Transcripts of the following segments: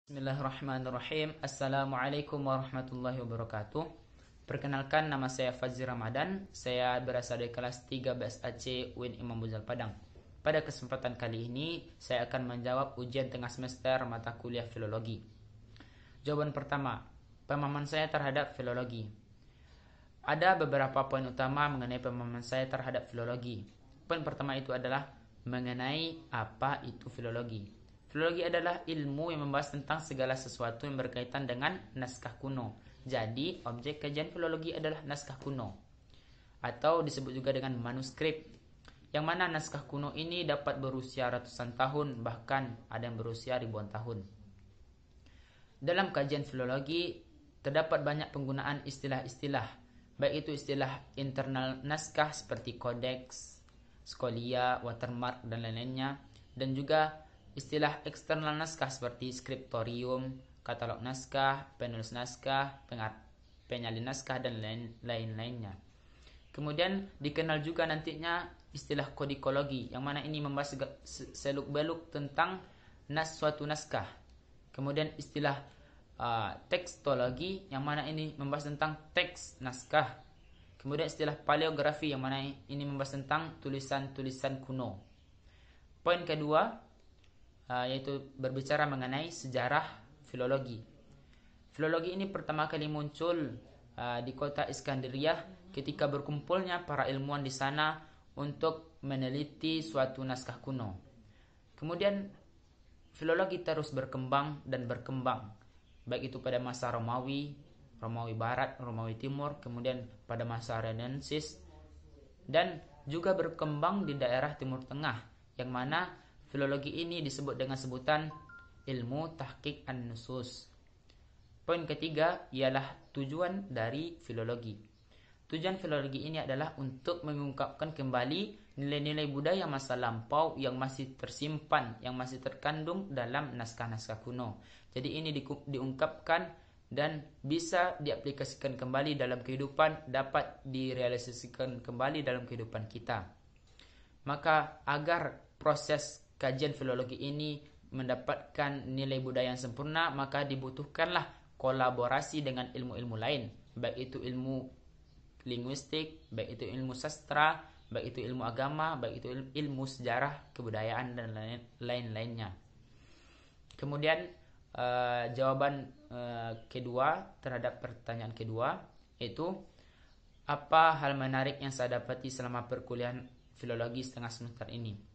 Bismillahirrahmanirrahim. Assalamualaikum warahmatullahi wabarakatuh. Perkenalkan, nama saya Fazli Ramadan. Saya berasal dari kelas 3 BSAC UIN Imam Bonjol Padang. Pada kesempatan kali ini, saya akan menjawab ujian tengah semester mata kuliah filologi. Jawaban pertama, pemahaman saya terhadap filologi. Ada beberapa poin utama mengenai pemahaman saya terhadap filologi. Poin pertama itu adalah mengenai apa itu filologi. Filologi adalah ilmu yang membahas tentang segala sesuatu yang berkaitan dengan naskah kuno. Jadi, objek kajian filologi adalah naskah kuno, atau disebut juga dengan manuskrip, yang mana naskah kuno ini dapat berusia ratusan tahun, bahkan ada yang berusia ribuan tahun. Dalam kajian filologi, terdapat banyak penggunaan istilah-istilah, baik itu istilah internal naskah seperti kodeks, skolia, watermark, dan lain-lainnya, dan juga istilah eksternal naskah seperti skriptorium, katalog naskah, penulis naskah, penyalin naskah, dan lain-lainnya. Kemudian dikenal juga nantinya istilah kodikologi, yang mana ini membahas seluk-beluk tentang suatu naskah. Kemudian istilah tekstologi, yang mana ini membahas tentang teks naskah. Kemudian istilah paleografi, yang mana ini membahas tentang tulisan-tulisan kuno. Poin kedua, yaitu berbicara mengenai sejarah filologi. Filologi ini pertama kali muncul di kota Iskandariah ketika berkumpulnya para ilmuwan di sana untuk meneliti suatu naskah kuno. Kemudian filologi terus berkembang dan berkembang, baik itu pada masa Romawi, Romawi Barat, Romawi Timur, kemudian pada masa Renaissance, dan juga berkembang di daerah Timur Tengah, yang mana filologi ini disebut dengan sebutan ilmu tahqiq an-nusus. Poin ketiga ialah tujuan dari filologi. Tujuan filologi ini adalah untuk mengungkapkan kembali nilai-nilai budaya masa lampau yang masih tersimpan, yang masih terkandung dalam naskah-naskah kuno. Jadi ini diungkapkan dan bisa diaplikasikan kembali dalam kehidupan, dapat direalisasikan kembali dalam kehidupan kita. Maka agar proses kajian filologi ini mendapatkan nilai budaya yang sempurna, maka dibutuhkanlah kolaborasi dengan ilmu-ilmu lain, baik itu ilmu linguistik, baik itu ilmu sastra, baik itu ilmu agama, baik itu ilmu sejarah, kebudayaan, dan lain-lainnya. Kemudian jawaban kedua terhadap pertanyaan kedua, yaitu apa hal menarik yang saya dapati selama perkuliahan filologi setengah semester ini.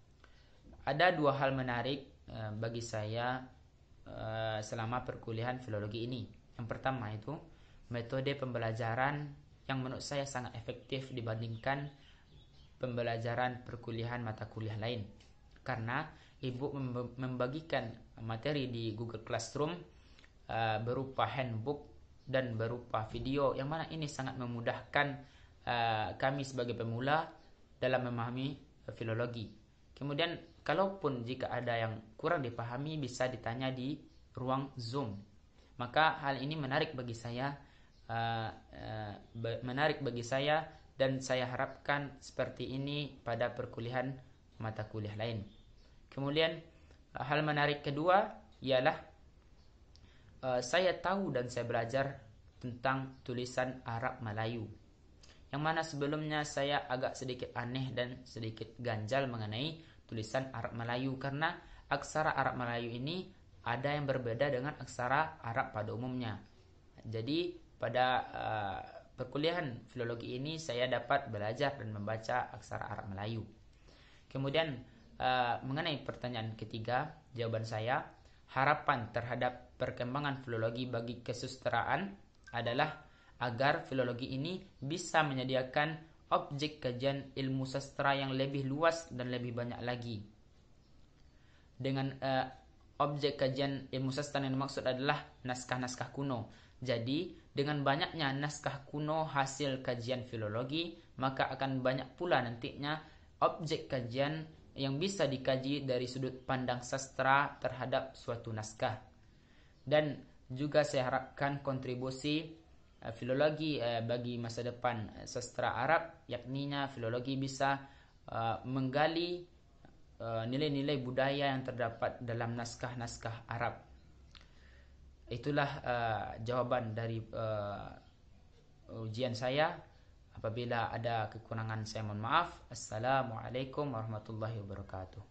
Ada dua hal menarik bagi saya selama perkuliahan filologi ini. Yang pertama itu metode pembelajaran yang menurut saya sangat efektif dibandingkan pembelajaran perkuliahan mata kuliah lain. Karena ibu membagikan materi di Google Classroom berupa handbook dan berupa video, yang mana ini sangat memudahkan kami sebagai pemula dalam memahami filologi. Kemudian kalaupun jika ada yang kurang dipahami, bisa ditanya di ruang Zoom. Maka hal ini menarik bagi saya, dan saya harapkan seperti ini pada perkuliahan mata kuliah lain. Kemudian hal menarik kedua ialah saya tahu dan saya belajar tentang tulisan Arab Melayu, yang mana sebelumnya saya agak sedikit aneh dan sedikit ganjal mengenai tulisan Arab Melayu, karena aksara Arab Melayu ini ada yang berbeda dengan aksara Arab pada umumnya. Jadi pada perkuliahan filologi ini saya dapat belajar dan membaca aksara Arab Melayu. Kemudian mengenai pertanyaan ketiga, jawaban saya, harapan terhadap perkembangan filologi bagi kesusastraan adalah agar filologi ini bisa menyediakan objek kajian ilmu sastra yang lebih luas dan lebih banyak lagi. Dengan objek kajian ilmu sastra yang dimaksud adalah naskah-naskah kuno. Jadi dengan banyaknya naskah kuno hasil kajian filologi, maka akan banyak pula nantinya objek kajian yang bisa dikaji dari sudut pandang sastra terhadap suatu naskah. Dan juga saya harapkan kontribusi filologi bagi masa depan sastra Arab, yakninya filologi bisa menggali nilai-nilai budaya yang terdapat dalam naskah-naskah Arab. Itulah jawaban dari ujian saya. Apabila ada kekurangan saya mohon maaf. Assalamualaikum warahmatullahi wabarakatuh.